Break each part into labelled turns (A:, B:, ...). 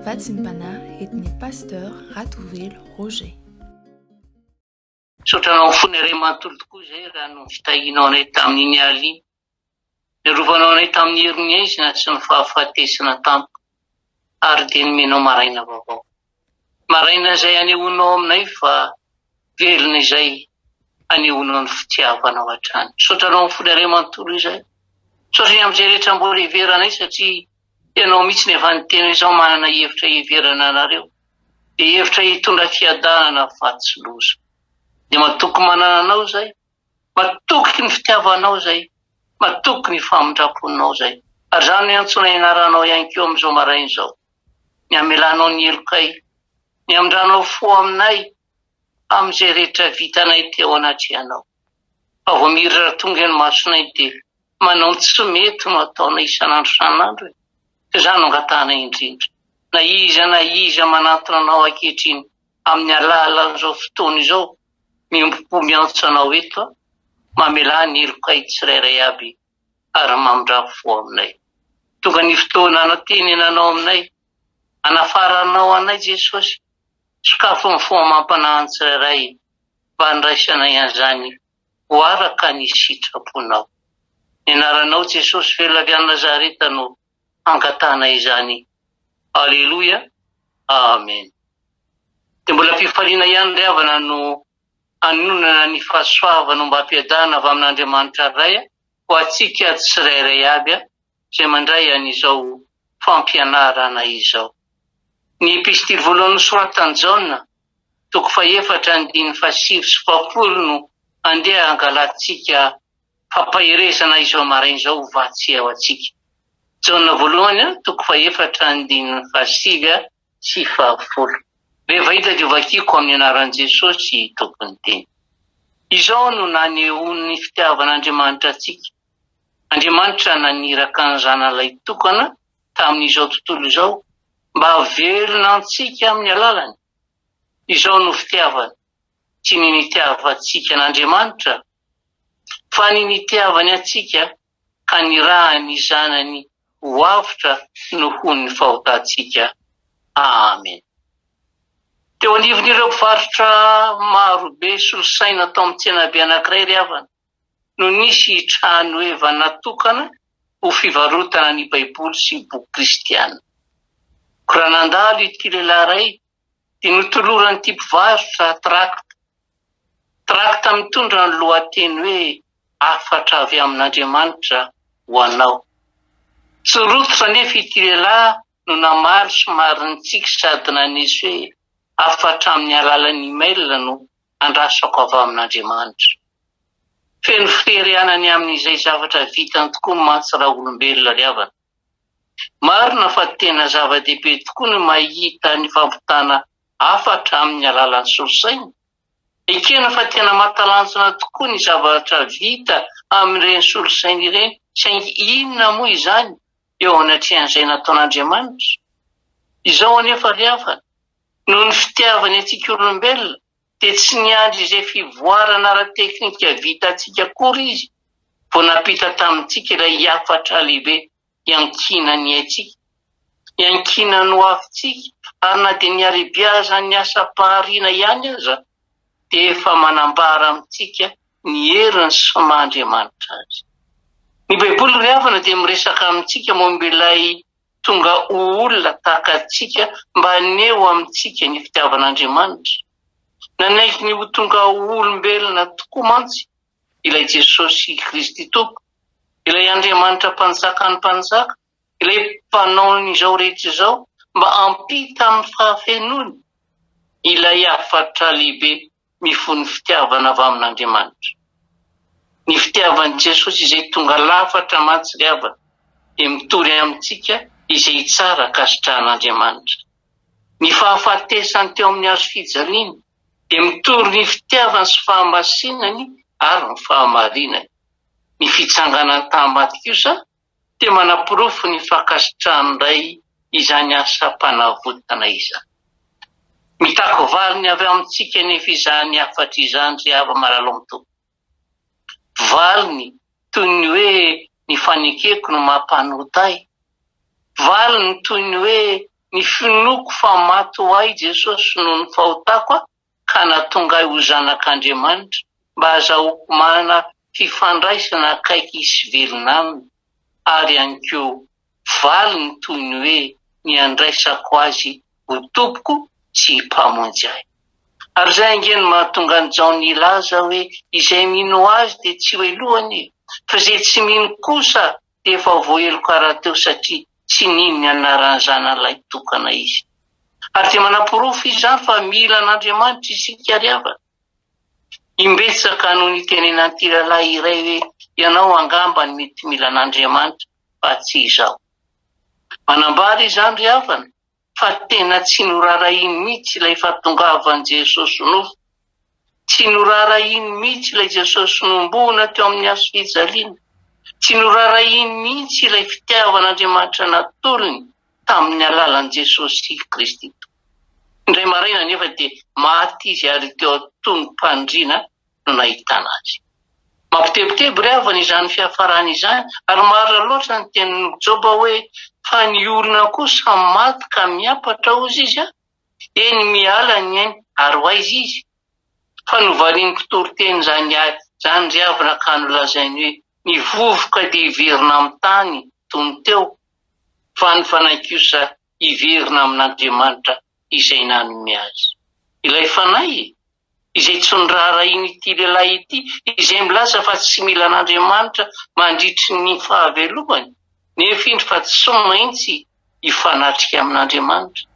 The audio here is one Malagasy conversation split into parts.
A: Vatsimpana etny pasteur Ratovelo Roger.
B: Sotranao fony iray manontolo tokoa izay raha no fitahinao anay tamin'iny aliny. Nirovanao anay tamin'ny herin'izina sy ny fahafatesana tampoka, ary dia nomenao maraina vaovao. Maraina izay anehoanao aminay fa velona izay anehoanao ny fitiavanao hatrany. Sotranao fony iray manontolo izay. Satria amin'izay rehetra mbola hiveranay satria ianao mihitsy ny efa niteny izao manana hevitra hiverana anareo. Dia hevitra hitondra fiadanana fatsy loza. Dia matoky manana anao izay, matoky ny fitiavanao izay, matoky ny famindraponao izay. Ary izany no antsoina ianaranao ihany koa amin'izao maraina izao. Ny amelanao ny elokay, ny amindranao fo aminay amin'izay rehetra vitanay teo anatrehanao. Fa vao mirira tonga ny masonay dia manao tsy mety no ataonay isan'andro san'andro. Izany no angatanay indrindra. Na iza manantona anao ankehitriny amin'ny alalan'izao fotoana izao, miompo miantso anao eto, mamela ny elokay tsirairay aby ary mamindra-fo aminay. Tonga ny fotoana anatenenanao aminay, anafaranao anay Jesosy, sokafo ny fomba mampanahy ny tsirairay mba handraisanay an'izany ho araka ny sitraponao. Ny anaranao Jesosy Velona avy Nazareta no angatanay izany. Alleluia. Amen. Dia mbola mpifaliana ihany ry havana no anonana ny fahasoavana mba hampiadana avy amin'Andriamanitra iray ho antsika tsirairay aby izay mandray an'izao fampianarana izao. Ny epistily voalohany nosoratany Jaona, toko 4:5-7 no andeha angalantsika fampahirezana izao maraina izao ho vatsy ao antsika. Jaona voalohany, toko 4:5-7. Rehefa hita dia vakiko amin'ny anaran'i Jesosy tokony teny. Izao no nanehoany fitiavan'Andriamanitra antsika. Andriamanitra naniraka ny zanalay tokana tamin'izao tontolo izao mba havelona antsika amin'ny alalany. Izao no fitiavany. Tsy ny nitiavantsika n'Andriamanitra, fa ny nitiavany antsika ka nirahany zanany ho avitra noho ny fahotantsika. Amen. Teo anivon'ireo mpivarotra marobe solosaina tao amin'ny tsenabe anankiray ry havana, no nisy trano eva natokana ho fivarotana ny Baiboly sy boky kristiana. Koa raha nandalo ity lehilahy iray dia notolorany ity mpivarotra trakta mitondra ny lohateny hoe afatra avy amin'Andriamanitra ho anao. Tsorototra nefa ity lehilahy no namaly somary nitsika sady nanesy hoe afatra amin'ny alalan'ny email no andrasako avy amin'Andriamanitra. Feno fiteherianany amin'izay zavatra vitany tokoa ny mantsy raha olombelona ry havana. Marina fa tena zava-dehibe tokoa ny mahita ny fampitana afatra amin'ny alalan'ny solosaina. Ekena fa tena mahatalanjona tokoa ny zavatra vita amin'ireny solosaina ireny, saingy inona moa izany eo anatrehan'izay nataon'Andriamanitra? Izao anefa ry havana, noho ny fitiavany antsika olombelona dia tsy niandry izay fivoarana ara-teknika vitantsika akory izy, vao napita tamintsika ilay afatra lehibe iankina ny haitsika, iankina ny ho avintsika, ary na dia niari-biaza ny asa-pahariana ihany aza, dia efa manambara amintsika ny heriny sy maha-Andriamanitra azy. Ny Baiboly ry havana dia miresaka amintsika momba ilay tonga olona tahaka antsika mba haneho amintsika ny fitiavan'Andriamanitra. Nanaiky ny ho tonga olombelona tokoa mantsy ilay Jesosy Kristy tompo, ilay Andriamanitra mpanjakan'ny mpanjaka, ilay mpanao n'izao rehetra izao mba hampita amin'ny fahafenony ilay afatra lehibe mifono fitiavana avy amin'Andriamanitra. Ny fitiavan'i Jesosy izay tonga lafatra mantsy ry havana dia mitory amintsika izay tsara kasitrahan'Andriamanitra. Ny fahafatesany teo amin'ny hazo fijaliana dia mitory ny fitiavany sy fahamasinany ary ny fahamarinany. Ny fitsanganany tahimaty kosa dia manapirofo ny fankasitrahan'indray izany asa-panavotana izany. Mitako valiny avy amintsika nefa izany afatra izany ry hava malalo mitombo. Valiny toy ny hoe ny fanekeko no mampanotahy. Valiny toy ny hoe ny finoko fa maty ho ahy Jesosy noho ny fahotako ka natonga ahy ho zanak'Andriamanitra mba azahoako manana fifandraisana akaiky isy velona aminy ary ihany koa valiny toy ny hoe ny andraisako azy ho tompoko sy mpamonjy ahy. Ary izay angeny mahatonga ny Jaona ilaza hoe izay mino azy dia tsy hoe lohany fa izay tsy mino kosa dia efa voaelo karahateo satria tsy nino ny anaran'ny zanan'ilay tokana izy. Ary dia manam-porofo izany fa mila an'Andriamanitra isika ry havana. Imbetsaka noho ny tenenan'ity lehilahy iray hoe ianao angamba ny mety mila an'Andriamanitra fa tsy izaho. Manambara izany ry havana fa tena tsy norarahiny mihitsy ilay fahatongavan'i Jesosy nofo. Tsy norarahiny mihitsy ilay Jesosy nombona teo amin'ny hazo fijaliana. Tsy norarahiny mihitsy ilay fitiavan'Andriamanitra natolony tamin'ny alalan'i Jesosy Kristy. Indray maraina nefa dia maty izy ary teo atomy mpandriana no nahitana azy. Mampitebiteby ry havana izany fiafarana izany ary marina loatra ny tenin'ny Joba hoe fa ny olona kosa maty ka miapatra ozy izy eny miala ny ainy ary ho aiza izy. Fa novaliany mpitoriteny zany ry havana ka nolazainy hoe ny vovoka dia iverina amin'ny tany tony teo fa ny fanahy-kosa iverina amin'Andriamanitra izay nanome azy. Ilay fanahy izay tsy norarahiny ity lehilahy ity izay milaza fa tsy mila an'Andriamanitra mandritry ny fahavelomany nefa indro fa tsy maintsy hifanatrika amin'Andriamanitra.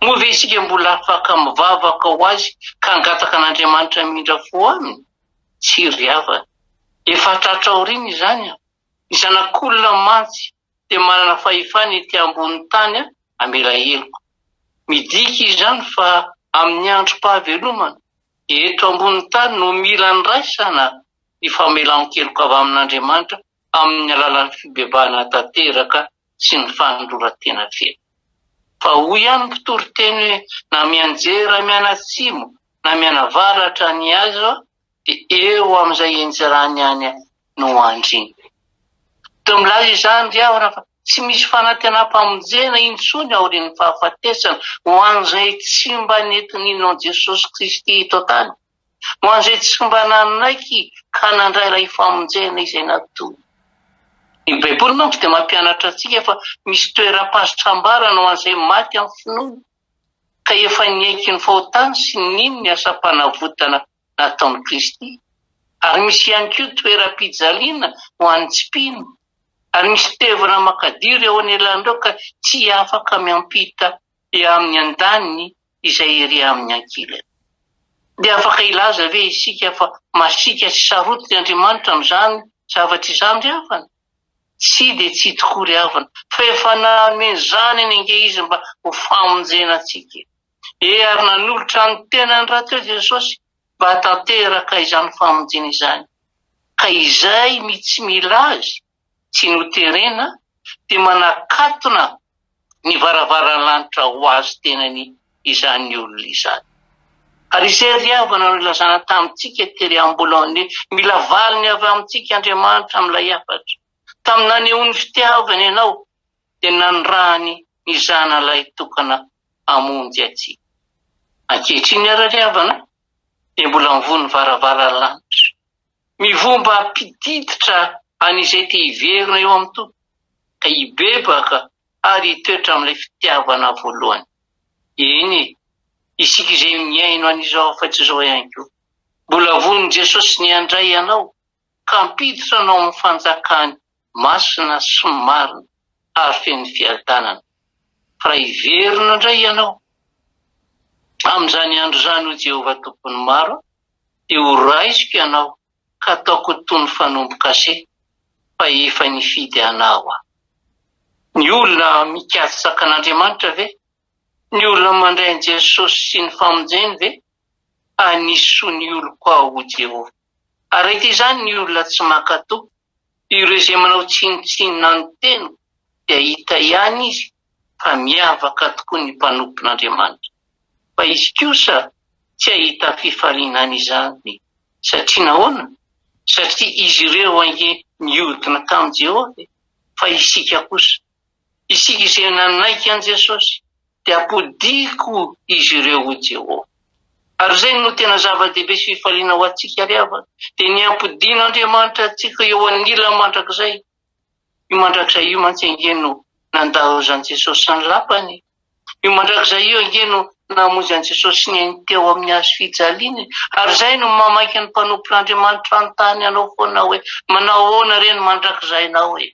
B: Moa ve isika mbola afaka mivavaka ho azy ka hangataka an'Andriamanitra mindra fo aminy? Tsy ry havana. Efa tratra aoriana izany ny zanak'olona mantsy dia manana fahefana ety ambony tany amela heloko. Midika izany fa amin'ny androm-pahavelomana eto ambony tany no mila niraisana ny famelan-keloka avy amin'Andriamanitra amin'ny alalan'ny fibebahana tanteraka sy ny fanondroran-tena feno. Fa hoy ihany mpitoriteny hoe na mianjera mianatsimo na mianavaratra ny azo dia eo amin'izay enjerany any no andriny. Teo milaza izany ry havana fa tsy misy fanantenam-pamonjena intsony aorian'ny fahafatesana ho an'izay tsy mba nentin'inona Jesosy Kristy eto tany, ho an'izay tsy mba nanaiky ka nandray ilay famonjena izay natony. Ny Baiboly manko dia mampianatra antsika fa misy toeram-pasitrambarana ho an'izay maty amin'ny finoana ka efa niaiky ny fahotany sy nino ny asa-panavotana nataon'i Kristy. Ary misy ihany koa toeram-pijaliana ho an'ny tsy mpino. Ary misy tevina makadiro eo anelan'ireo ka tsy afaka miampita eo amin'ny andaniny izay ery amin'ny ankilany. Dia afaka ilaza ve isika fa masika sy saroty Andriamanitra amin'izany zavatra izany ry havana? Tsy dia tsy tokoa ry havana fa efa nanome izany eny ange izy mba ho famonjena antsika. Ary nanolotra ny tenany raha teo Jesosy mba hatanteraka izany famonjena izany. Ka izay tsy mila azy tsy noterena dia manakatona ny varavaran'ny lanitra ho azy tenany izany olona izany. Ary izay ry havana no ilazana tamintsika tery Ambolone mila valiny avy amintsika Andriamanitra amin'ilay hafatra. Tamin'ny nanehony fitiavana ianao dia nanirahany ny zanan'ilay tokana hamonjy antsika. Ankehitriny ary ry havana dia mbola mivony varavaran'ny lanitra. Mivomba mpididitra an'izay te hiverina eo amin'ny tompoko ka hibebaka ary hitoetra amin'ilay fitiavana voalohany. Eny isika izay miaino an'izao afa-tsy izao ihany koa. Mbola vonin Jesosy ny handray ianao ka mpiditra anao amin'ny fanjakany masina sy marina ary feno fiadanana. Fa raha hiverina indray ianao amin'izany andro izany ho Jehovah tompony maro dia ho raisiko ianao ka ataoko toy ny fanomboka se fa efa nifidy anao aho. Ny olona mikatsa an'Andriamanitra ve? Ny olona mandray an'i Jesosy sy ny famonjeny ve? Anisy ny olo koa ho Jehovah. Ary ity izany ny olona tsy mankatoa. Ireo izay manao tsinotsinona ny teny dia hita ihany izy fa miavaka tokoa ny mpanompon'Andriamanitra. Fa izy kosa tsy ahita fifaliana izany satria nahoana? Satria izy ireo ange niodina tamin'i Jehovah fa isika kosa. Isika izay nanaiky an'i Jesosy dia ampodiko izy ireo ho Jehovah. Ary izay no tena zava-dehibe sy fifaliana ho antsika riavana, dia ny ampodian'Andriamanitra antsika eo an'ila mandrakizay. Io mandrakizay io mantsy angeno nandao an'i Jesosy sy ny lapany. Io mandrakizay io angeno namonjy an'i Jesosy sy ny teo amin'ny hazo fijaliana. Ary izay no mamaky ny mpanompon'Andriamanitra an-tany anao foana hoe manao ahoana reny mandrakizay anao hoe.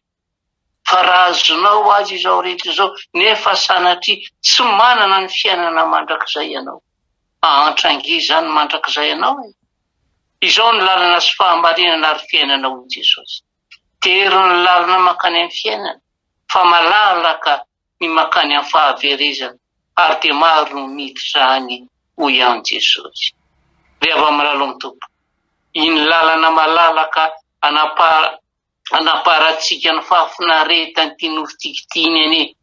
B: Fa raha azonao azy izao rehetra izao nefa sanatria tsy manana ny fiainana mandrakizay ianao. Ahantrangy izany mandrakizay anao e. Izao ny lalana sy fahamarinana ary fiainana ho Jesosy. Tero ny lalana makany amin'ny fiainana, fa malalaka ny makany amin'ny fahaverezana, ary dia maro no miditra any ho ihany Jesosy. Rehefa malalo amin'ny tompo, iny lalana malalaka anaparantsika ny fahafinaretany ty nofitikitiny ane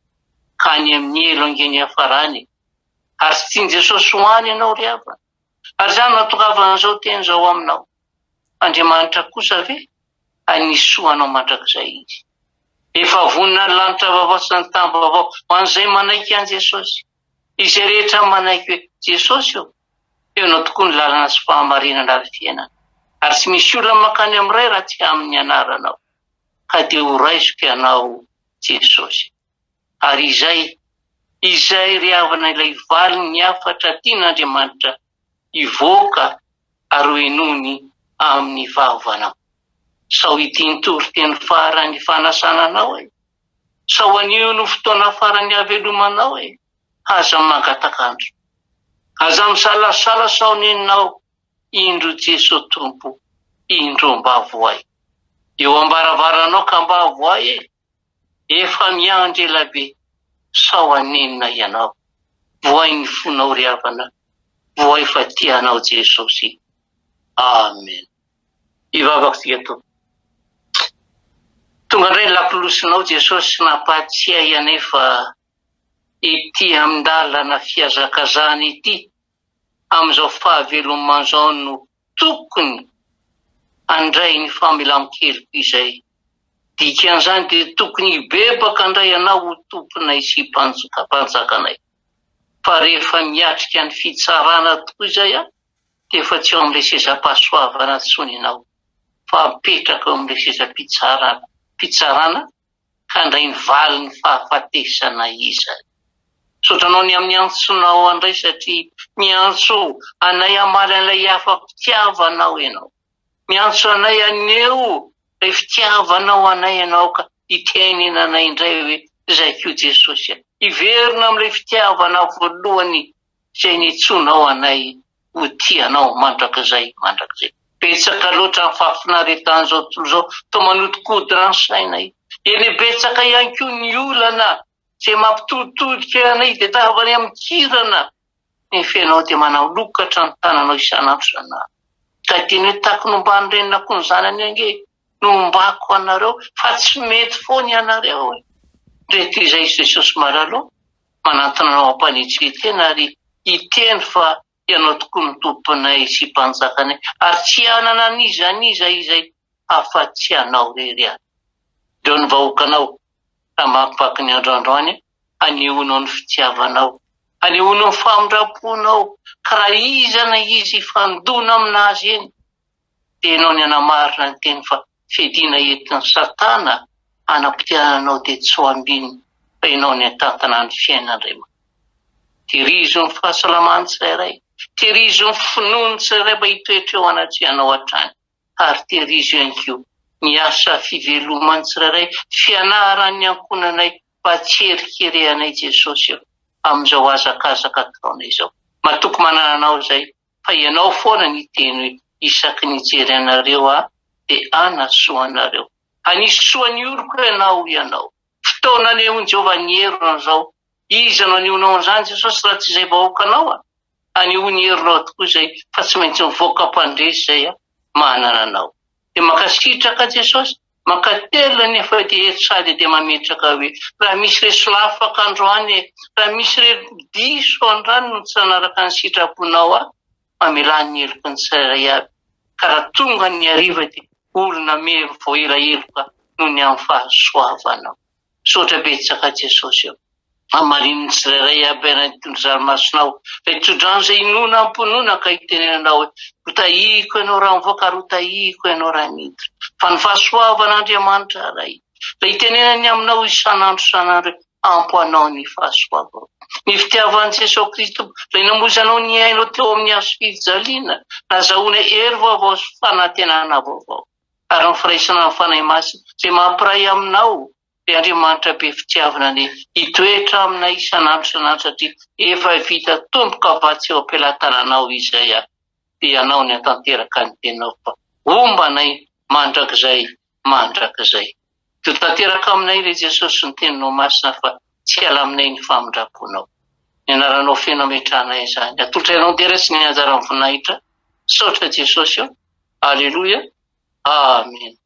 B: ka ny amin'ny elo angeny hafarany. Ary tsy tiany Jesosy hoany ianao riavana. Ary izany natokavan'izao teny zao aminao. Andriamanitra kosa ve anisoanao mandrakizay izy. Efa vonina ny lanitra vaovao sy ny tany vaovao ho an'izay manaiky an Jesosy. Izay rehetra manaiky hoe Jesosy eo no tokoa ny lalana sy fahamarinana ary fiainana. Ary tsy misy olona makany amin'iray raha tsy amin'ny anaranao. Ka dia ho raisiko ianao Jesosy. Ary izay riavana ilay valiny afatra tian'Andriamanitra ivoaka ary ho enony amin'ny vavanao. Sao ity nitory teny farany fanasana anao e. Sao anio no fotoana farany havelomanao e. Aza mangatakandro. Aza misalasala sao neninao indro Jesosy tompo, indro mba voay. Eo ambaravaranao ka mba voay e. Efa miandry elabe. Sao anenina ianao. Voay ny fonao riavana. Voay fa tianao Jesosy. Amen. Ivavaka sika tompo. Tonga indray lapilosinao Jesosy nampatsiahy anefa ity amin'ny lalana fiazakazany ity. Amin'izao fahavelomana zao no tokony andray ny famelan-keloka izay. Dikan'izany dia tokony hibebaka indray ianao ho tomponay sy mpanjakanay. Fa rehefa miatrika ny fitsarana tokoa izay dia efa tsy eo amin'ilay sezam-pahasoavana tsony ianao. Fa mipetraka eo amin'ilay sezam-pitsarana ka indray ny valiny fahafatesana izay. Sotranao ny amin'ny antsonao andray satria miantso anay hamaly an'ilay hafa-pitiavanao ianao. Miantso anay aneo ilay fitiavanao anay ianao ka hitenena anay indray hoe izay koa Jesosy. Hiverina amin'ilay fitiavanao voalohany izay nitsonao anay ho tianao mandrakizay. Betsaka loatra ny fahafinaretan'izao tontolo izao to manodikodina ny sainay. Eny betsaka ihany koa ny olana izay mampitoditodika anay dia tavany amin'ny kirana. Nefa ianao dia manao lokatra ny tananao isanandro isanandro. Ka teny hoe taky nombany renina koa ny zanany ange nombako anareo fa tsy mety foana ianareo. Rehetra izay Jesosy malalo manantona anao ampanetsetena ary hiteny fa ianao tokoa ny tomponay sy mpanjakanay ary tsy hanana aniza izay afa-tsy anao rery any. Ireo ny vahoakanao raha mampipaky ny androandroany anehoanao ny fitiavanao, anehoanao ny famindraponao ka raha izana izy fandona aminazy eny dia ianao ny anamarina ny teny fa fedina entin'ny Satana hanapitiananao dia tsy ho ambiny fa ianao ny atantana ny fiainan'Andriamanitra. Tirizo ny fahasalamany tsirairay, tirizo ny finoany tsirairay mba hitoetra eo anatrehana ao hatrany, ary tirizo ihany koa ny asa fivelomany tsirairay, fianaran'ny ankonanay mba tsy herikerehanay Jesosy eo amin'izao azakazaka ataonay izao. Matoky manana anao izay fa ianao foana ny teny hoe isaky nijery anareo dia anasoanareo. Anisoany oroko ianao. Fotoana anehony Jehovah ny herona izao. Iza no anehonao an'izany Jesosy raha tsy izay vahoakanao aneho ny herinao tokoa izay fa tsy maintsy mivoaka mpandresy izay manana anao. Dia mankasitraka Jesosy, mankatelina nefa dia sady dia mametraka hoe raha misy resy lafaka androany, raha misy diso andrany no tsy nanaraka ny sitraponao mamelany ny heloka ny tsirairay aby. Ka raha tonga ny hariva dia olona vao elaheloka noho ny amin'ny fahasoavanao. Sotra betsaka Jesosy eo. amarininy tsirairay aby anatin'ny ranomasonao. Ilay tsodrano izay inona amponona ka hitenenanao hoe rotahiko ianao raha mivoaka, rotahiko ianao raha miditra. Fa ny fahasoavan'Andriamanitra ray. Ilay hitenenany aminao isan'andro isan'andro ampo anao ny fahasoavana. Ny fitiavan'i Jesosy Kristy ilay namonjy ny ainao teo amin'ny hazo fijaliana, nazahoana hery vaovao sy fanantenana vaovao. Ary ny firaisana ny fanahy masina izay mampiray aminao dia Andriamanitra be fitiavana ny hitoetra aminay isan'andro isan'andro satria efa vita tomboka afatsy eo am-pelantananao izay dia anao ny hatanteraka ny tenao fa ombanay mandrakizay mandrakizay. Dia tanteraka aminay ilay Jesosy ny teninao masina fa tsy ala aminay ny famindraponao. Ny anaranao feno ametranay izany. Atolotrainao dera sy ny anjara voninahitra. Saotra Jesosy eo. Aleloia. Amen.